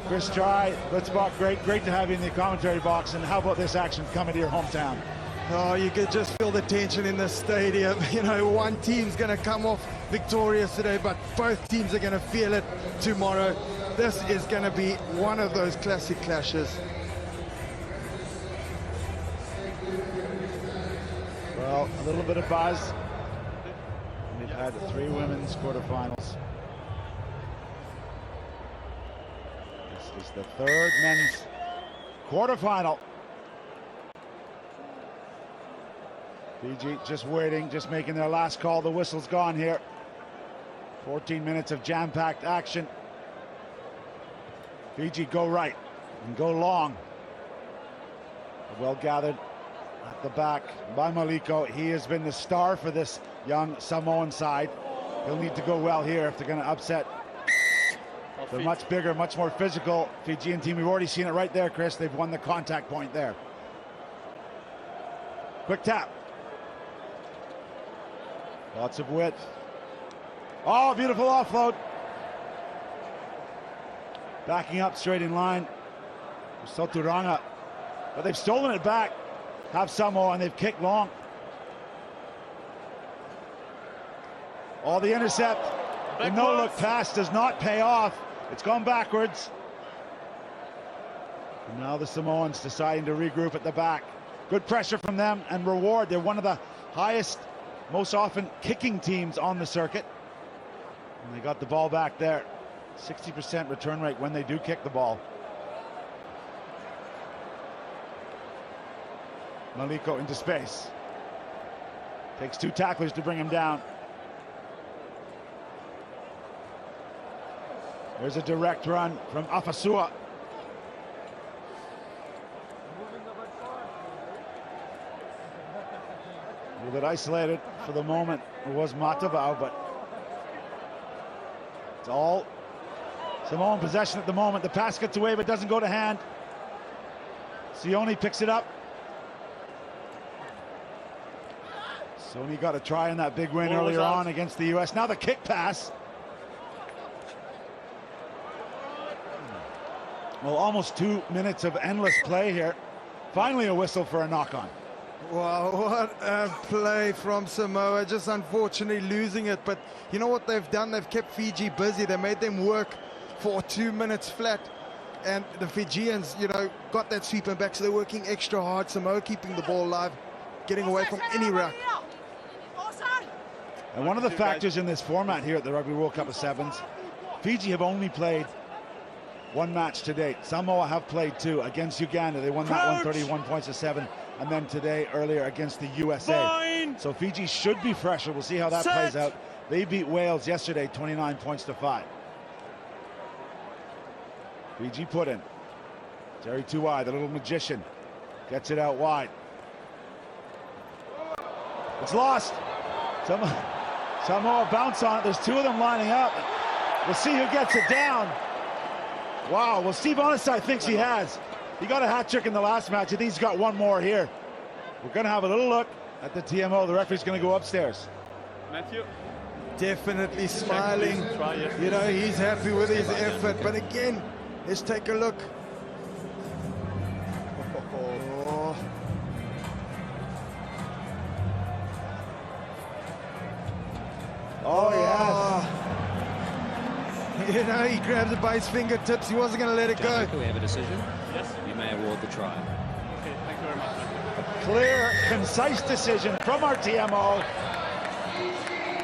Chris Try, Blitzbach, great to have you in the commentary box. And how about this action coming to your hometown? Oh, you could just feel the tension in the stadium. You know, one team's going to come off victorious today, but both teams are going to feel it tomorrow. This is going to be one of those classic clashes. Well, a little bit of buzz. We've had 3 women's quarterfinals. This is the 3rd men's quarterfinal. Fiji just waiting, just making their last call. The whistle's gone here. 14 minutes of jam-packed action. Fiji go right and go long. Well gathered at the back by Maliko. He has been the star for this young Samoan side. He'll need to go well here if they're going to upset the much bigger, much more physical Fijian team. We've already seen it right there, Chris. They've won the contact point there. Quick tap. Lots of width. Oh, beautiful offload. Backing up straight in line. Soturanga. But they've stolen it back. Have Samoa, and they've kicked long. Oh, the intercept. The no-look pass does not pay off. It's gone backwards. And now the Samoans deciding to regroup at the back. Good pressure from them and reward. They're one of the highest, most often kicking teams on the circuit. And they got the ball back there. 60% return rate when they do kick the ball. Maliko into space. Takes 2 tacklers to bring him down. There's a direct run from Afasua. A little bit isolated for the moment. It was Matavao, but it's all Samoan possession at the moment. The pass gets away but doesn't go to hand. Sione picks it up. Sione got a try in that big win earlier on against the US. Now the kick pass. Well, almost 2 minutes of endless play here. Finally a whistle for a knock-on. Wow, what a play from Samoa. Just unfortunately losing it. But you know what they've done? They've kept Fiji busy. They made them work for 2 minutes flat. And the Fijians, you know, got that sweep back. So they're working extra hard. Samoa keeping the ball alive, getting away from any ruck. And one of the factors in this format here at the Rugby World Cup of Sevens, Fiji have only played 1 match to date. Samoa have played 2 against Uganda. They won that one 31 points to 7. And then today, earlier, against the USA. So Fiji should be fresher. We'll see how that plays out. They beat Wales yesterday, 29 points to 5. Fiji put in. Terry Tuai, the little magician, gets it out wide. It's lost. Samoa bounce on it. There's 2 of them lining up. We'll see who gets it down. Wow, well, Steve Onisai thinks he has. He got a hat trick in the last match. I think he's got 1 more here. We're going to have a little look at the TMO. The referee's going to go upstairs. Matthew? Definitely smiling. You know, he's happy with his effort. But again, let's take a look. Oh. Oh, yes. You know, he grabs it by his fingertips. He wasn't going to let it go. Can we have a decision? Yes. You may award the try. Okay, thank you very much. A clear, concise decision from our TMO.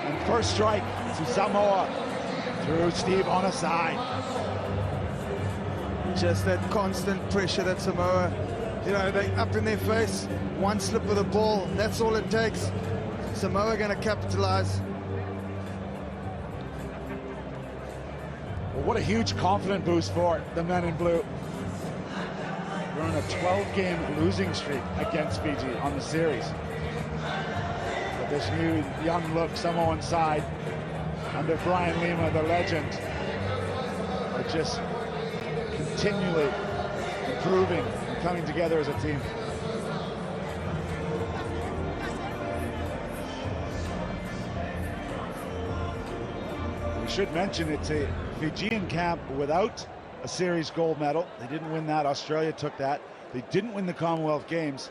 And first strike to Samoa through Steve Onisai. Just that constant pressure that Samoa, you know, they up in their face. 1 slip of the ball, that's all it takes. Samoa going to capitalize. Well, what a huge confidence boost for the men in blue. We're on a 12-game losing streak against Fiji on the series. But this new young look Samoan side under Brian Lima, the legend, are just continually improving and coming together as a team. We should mention it's a Fijian camp without a series gold medal. They didn't win that. Australia took that. They didn't win the Commonwealth Games.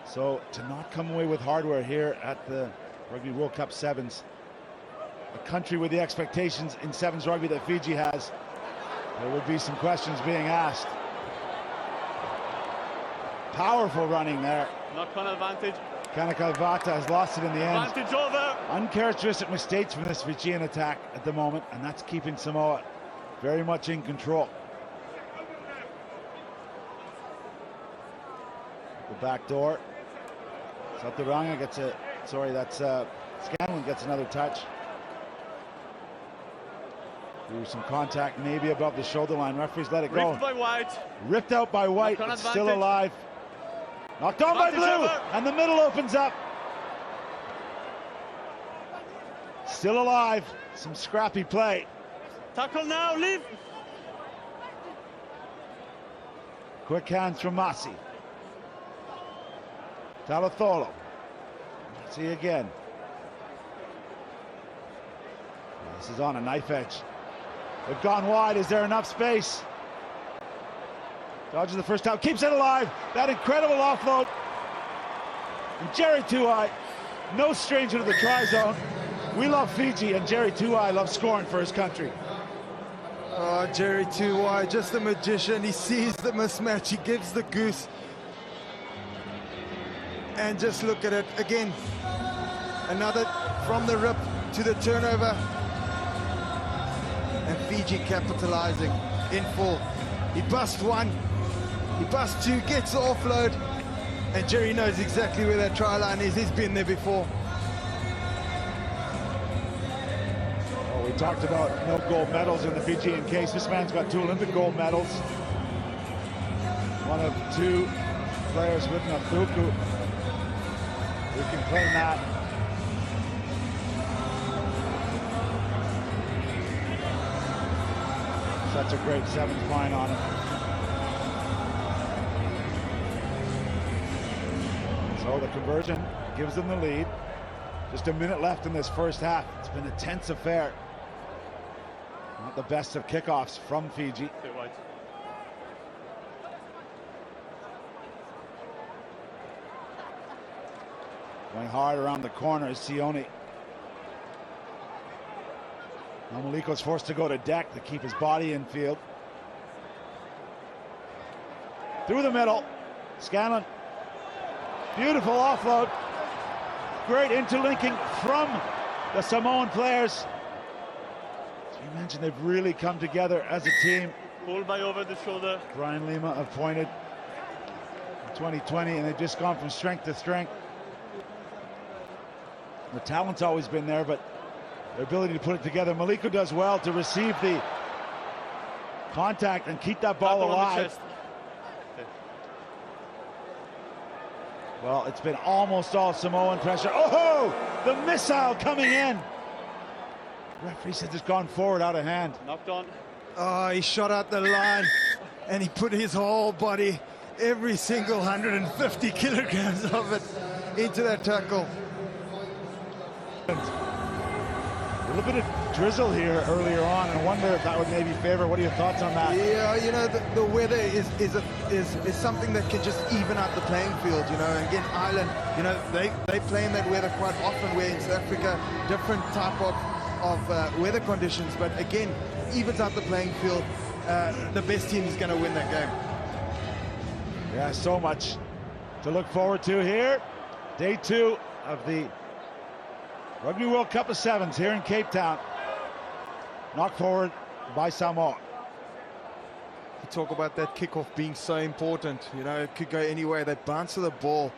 So to not come away with hardware here at the Rugby World Cup Sevens, a country with the expectations in Sevens rugby that Fiji has, there would be some questions being asked. Powerful running there. Knock-on advantage. Kanakavata has lost it in the end. Advantage over. Uncharacteristic mistakes from this Fijian attack at the moment, and that's keeping Samoa very much in control. The back door. Saturanga gets a, sorry, that's Scanlon gets another touch. Through some contact, maybe above the shoulder line. Referees let it go. Ripped by White. Ripped out by White, but still alive. Knocked on by Blue, and the middle opens up. Still alive. Some scrappy play. Tackle now, leave. Quick hands from Masi. Talatholo. See again. This is on a knife edge. They've gone wide. Is there enough space? Dodges the first time. Keeps it alive. That incredible offload. And Jerry Tuai, no stranger to the try zone. We love Fiji, and Jerry Tuai loves scoring for his country. Oh, Jerry Tuai, just a magician. He sees the mismatch. He gives the goose. And just look at it again. Another from the rip to the turnover. And Fiji capitalizing in full. He busts one, he busts two, gets the offload, and Jerry knows exactly where that try line is. He's been there before. Well, we talked about no gold medals in the Fijian case. This man's got 2 Olympic gold medals. One of 2 players with Nathuku who can claim that. Such a great 7th line on him. So the conversion gives them the lead. Just a minute left in this first half. It's been a tense affair. Not the best of kickoffs from Fiji. Going hard around the corner is Sione. Now Maliko's forced to go to deck to keep his body in field. Through the middle, Scanlon. Beautiful offload. Great interlinking from the Samoan players. As you mentioned, they've really come together as a team. Pulled by over the shoulder. Brian Lima appointed in 2020, and they've just gone from strength to strength. The talent's always been there, but their ability to put it together. Maliko does well to receive the contact and keep that ball alive. Well, it's been almost all Samoan pressure. Oh, the missile coming in. Referee says it's gone forward out of hand. Knocked on. Oh, he shot out the line, and he put his whole body, every single 150 kilograms of it, into that tackle. A little bit of drizzle here earlier on, and I wonder if that would maybe favor. What are your thoughts on that? Yeah, you know, the weather is something that can just even out the playing field, you know. And again, Ireland, you know, they play in that weather quite often, where in South Africa, different type of weather conditions, but again, evens out the playing field. The best team is going to win that game. Yeah, so much to look forward to here. Day 2 of the Rugby World Cup of Sevens here in Cape Town. Knocked forward by Samoa. You talk about that kickoff being so important. You know, it could go anywhere. They bounce to the ball.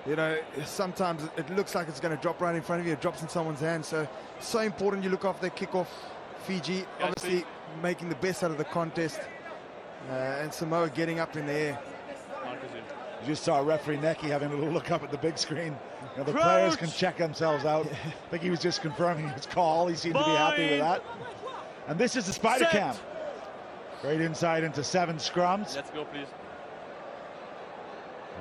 You know, sometimes it looks like it's going to drop right in front of you. It drops in someone's hand. So important you look after that kickoff. Fiji obviously making the best out of the contest. And Samoa getting up in the air. You just saw referee Necki having a little look up at the big screen. You know, the players can check themselves out. I think he was just confirming his call. He seemed to be happy with that. And this is the Spider Cam. Great insight into 7 scrums. Let's go, please.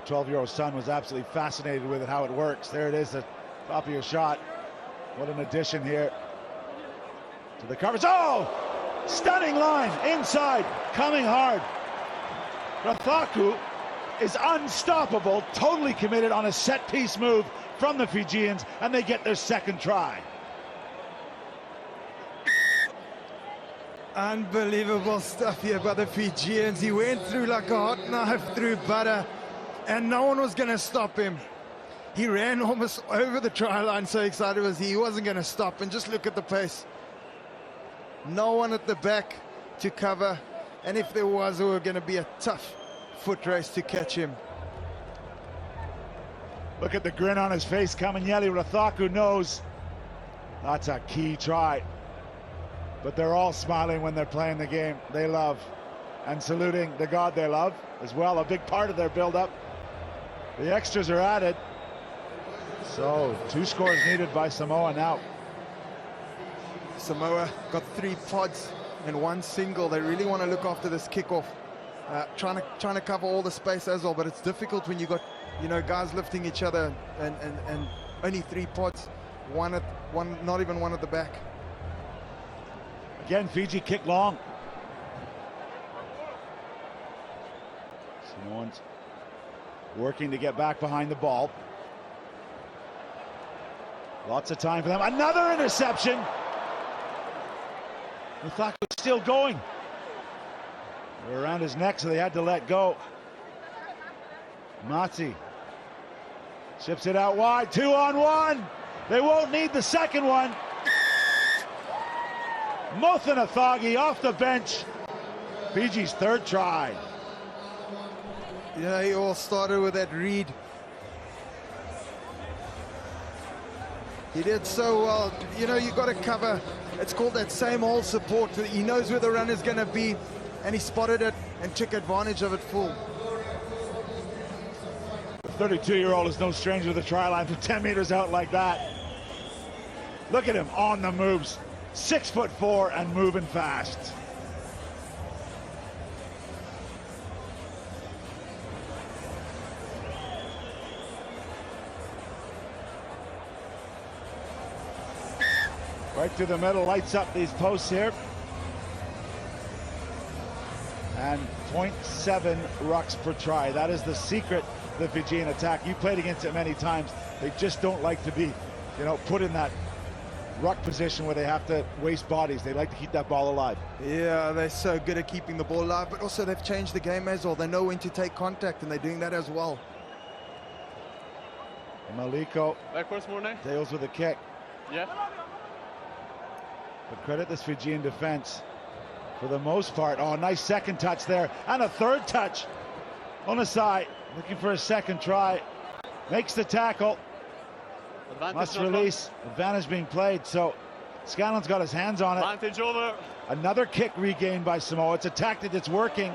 The 12-year-old son was absolutely fascinated with it, how it works. There it is, the top of your shot. What an addition here to the coverage. Oh! Stunning line, inside, coming hard. Rathaku is unstoppable, totally committed on a set-piece move from the Fijians, and they get their second try. Unbelievable stuff here by the Fijians. He went through like a hot knife through butter, and no one was going to stop him. He ran almost over the try line, so excited was he. He wasn't going to stop, and just look at the pace. No one at the back to cover, and if there was, it was going to be a tough foot race to catch him. Look at the grin on his face. Kamanyeli Rathaku knows that's a key try. But they're all smiling when they're playing the game they love and saluting the God they love as well, a big part of their build-up. The extras are added. So 2 scores needed by Samoa now. Samoa got 3 pods and 1 single. They really want to look after this kickoff, trying to cover all the space as well, but it's difficult when you got, you know, guys lifting each other and only 3 pods, not even one at the back. Again, Fiji kick long. Samoans working to get back behind the ball. Lots of time for them. Another interception. Rathaku still going. They're around his neck, so they had to let go. Matsi ships it out wide. 2-on-1. They won't need the second one. Mothin Athagi off the bench. Fiji's 3rd try. Yeah, he all started with that read. He did so well. You know, you got to cover. It's called that same hole support. He knows where the run is going to be, and he spotted it and took advantage of it full. The 32-year-old is no stranger to the try line from 10 meters out like that. Look at him on the moves. 6'4" and moving fast. Right through the middle, lights up these posts here. And 0.7 rucks per try. That is the secret of the Fijian attack. You played against it many times. They just don't like to be, you know, put in that ruck position where they have to waste bodies. They like to keep that ball alive. Yeah, they're so good at keeping the ball alive, but also they've changed the game as well. They know when to take contact, and they're doing that as well. Maliko Backwards, Mornay. deals with a kick. Yeah. But credit this Fijian defense for the most part. Oh, nice second touch there, and a 3rd touch. Onasai looking for a second try. Makes the tackle. Advantage Must not release. Advantage being played, so Scanlon's got his hands on it. Advantage over. Another kick regained by Samoa. It's a tactic that's working,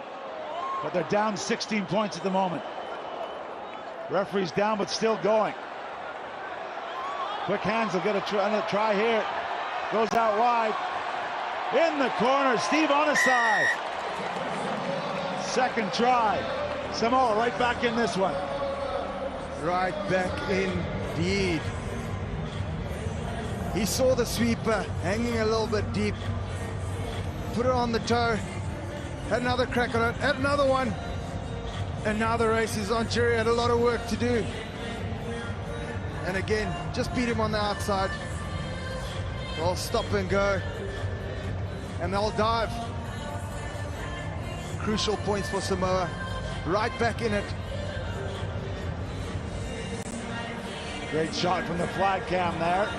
but they're down 16 points at the moment. Referee's down, but still going. Quick hands will get a try here. Goes out wide. In the corner, Steve Onasai. Second try. Samoa right back in this one. Right back indeed. He saw the sweeper hanging a little bit deep. Put it on the toe. Had another crack on it. Had another one. And now the race is on. Jerry had a lot of work to do. And again, just beat him on the outside. They'll stop and go. And they'll dive. Crucial points for Samoa. Right back in it. Great shot from the flag cam there.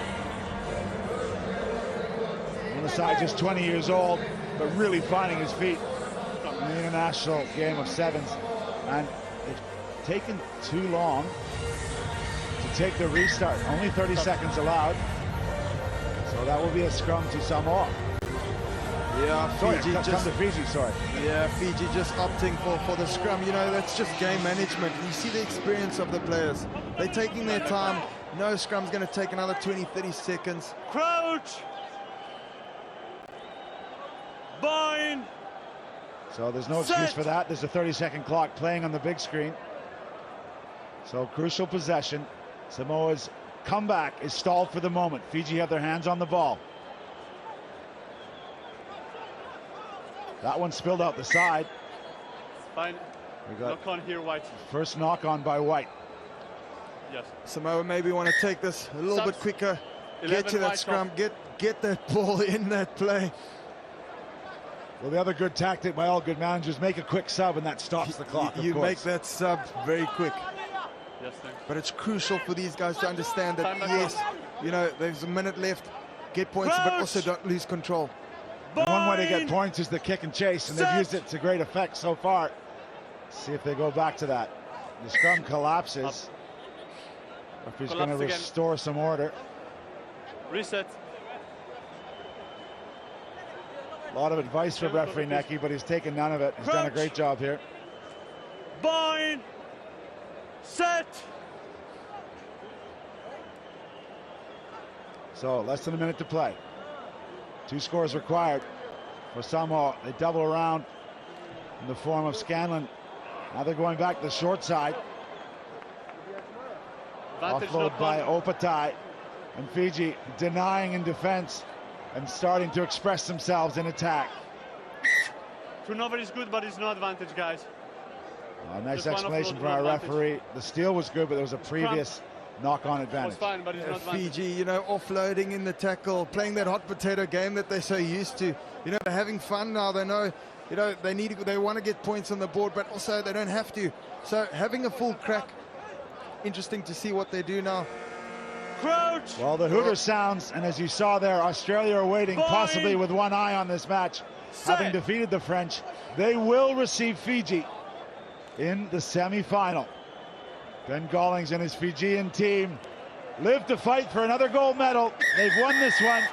On the side, just 20 years old, but really finding his feet in the international game of 7's. And it's taken too long to take the restart. Only 30 seconds allowed. So that will be a scrum to Samoa. Yeah, Fiji come to Fiji, sorry. Yeah, Fiji just opting for the scrum. You know, that's just game management. You see the experience of the players. They're taking their time. No scrum's going to take another 20, 30 seconds. Crouch. Bind. So there's no excuse for that. There's a 30-second clock playing on the big screen. So crucial possession. Samoa's comeback is stalled for the moment. Fiji have their hands on the ball. That one spilled out the side. Fine. We got Knock on here, White. first knock on by White. Yes. Samoa maybe want to take this a little bit Subs. quicker. 11 Get to that White scrum. off. Get that ball in that play. Well, the other good tactic by all good managers, make a quick sub, and that stops the clock, of You course. make that sub very quick. Yes, thanks. But it's crucial for these guys to understand that, Time back yes, on. you know, there's a minute left. Get points, but Crouch. also don't lose control. And one way to get Bind. points is the kick and chase, and they've Set. used it to great effect so far. See if they go back to that. The scrum collapses. If he's going to Collapse again. restore some order. Reset. A lot of advice from Never referee got a piece. Necky, but he's taken none of it. He's done a Crouch. great job here. Bind. Set. So less than a minute to play. 2 scores required for Samoa. They double around in the form of Scanlon. Now they're going back to the short side. Advantage Offload not by on. Opatai. And Fiji denying in defense and starting to express themselves in attack. Turnover is good, but it's no advantage, guys. Nice Just one explanation offload, from no our advantage. referee. The steal was good, but there was a previous knock-on It was advantage. fine, but it's no advantage. Fiji, you know, offloading in the tackle, playing that hot potato game that they're so used to. You know, they're having fun now. They know, you know, they want to get points on the board, but also they don't have to. So having a full crack, interesting to see what they do now. Crouch. Well, the hooter sounds, and as you saw there, Australia are waiting, Bind. possibly with one eye on this match, Set. having defeated the French. They will receive Fiji in the semi-final. Ben Gollings and his Fijian team live to fight for another gold medal. They've won this one.